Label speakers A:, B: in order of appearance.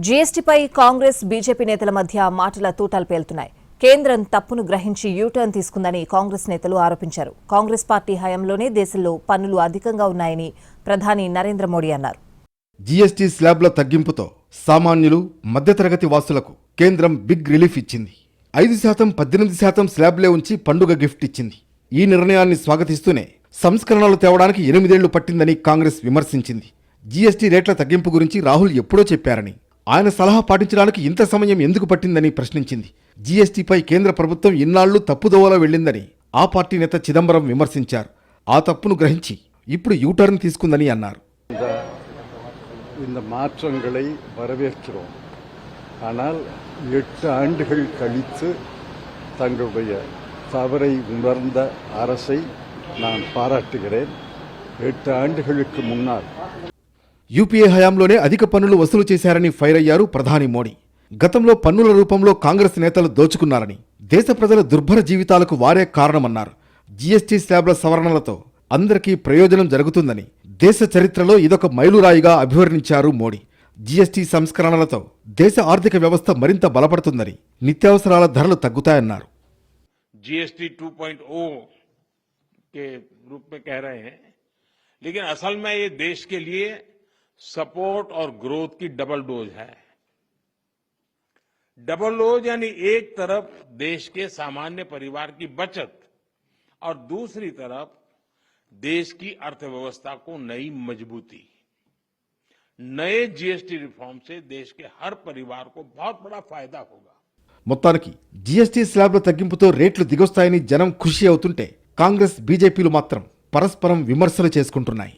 A: జీఎస్టీపై Congress BJP నేతల మధ్య మాటల తూటాలు పేలుతున్నాయి. కేంద్రం తప్పును గ్రహించి యూటర్న్ తీసుకుందని కాంగ్రెస్ నేతలు ఆరోపించారు. కాంగ్రెస్ పార్టీ హయాంలోనే దేశంలో పన్నులు అధికంగా ఉన్నాయని ప్రధాని నరేంద్ర మోడీ అన్నారు.
B: జీఎస్టీ స్లాబ్ల తగ్గింపుతో సామాన్యులు, మధ్యతరగతి వాసులకు కేంద్రం బిగ్ రిలీఫ్ ఇచ్చింది. 5%, 18% స్లాబ్లే ఉంచి పండుగ గిఫ్ట్ ఇచ్చింది. ఈ నిర్ణయాన్ని స్వాగతిస్తూనే సంస్కరణలు తేవడానికి 8 ఏళ్లు పట్టిందని కాంగ్రెస్ విమర్శించింది. జీఎస్టీ రేట్ల తగ్గింపు గురించి రాహుల్ ఎప్పుడో చెప్పారని, ఆయన సలహా పాటించడానికి ఇంత సమయం ఎందుకు పట్టిందని ప్రశ్నించింది. జీఎస్టీపై కేంద్ర ప్రభుత్వం ఇన్నాళ్లు తప్పుదోవలో వెళ్లిందని ఆ పార్టీ నేత చిదంబరం విమర్శించారు. ఆ తప్పును గ్రహించి ఇప్పుడు యూటర్న్ తీసుకుందని అన్నారు.
C: இந்த மாற்றங்களை வரவேற்கிறோம். ஆனால் 8 ஆண்டுகள் கழித்து தங்களுடைய தவறை உணர்ந்த அரசை நான் பாராட்டுகிறேன். 8 ఆండుகளுக்கு మున్నారు
B: యూపీఏ హయాంలోనే అధిక పన్నులు వసూలు చేశారని ఫైర్ అయ్యారు ప్రధాని మోడీ. గతంలో పన్నుల రూపంలో కాంగ్రెస్ నేతలు దోచుకున్నారని, దేశ ప్రజల దుర్భర జీవితాలకు వారే కారణమన్నారు. జీఎస్టీ స్లాబ్ల సవరణలతో అందరికీ ప్రయోజనం జరుగుతుందని, దేశ చరిత్రలో ఇదొక మైలురాయిగా అభివర్ణించారు మోడీ. జీఎస్టీ సంస్కరణలతో దేశ ఆర్థిక వ్యవస్థ మరింత బలపడుతుందని, నిత్యావసరాల ధరలు తగ్గుతాయన్నారు.
D: जीएसटी 2.0 के रूप में कह रहे हैं, लेकिन असल में ये देश के लिए सपोर्ट और ग्रोथ की डबल डोज है. डबल डोज यानी एक तरफ देश के सामान्य परिवार की बचत और दूसरी तरफ देश की अर्थव्यवस्था को नई मजबूती. नए जीएसटी रिफॉर्म से देश के हर परिवार को बहुत बड़ा फायदा होगा.
B: మొత్తానికి జీఎస్టీ స్లాబ్ల తగ్గింపుతో రేట్లు దిగొస్తాయని జనం ఖుషి అవుతుంటే, కాంగ్రెస్, బీజేపీలు మాత్రం పరస్పరం విమర్శలు చేసుకుంటున్నాయి.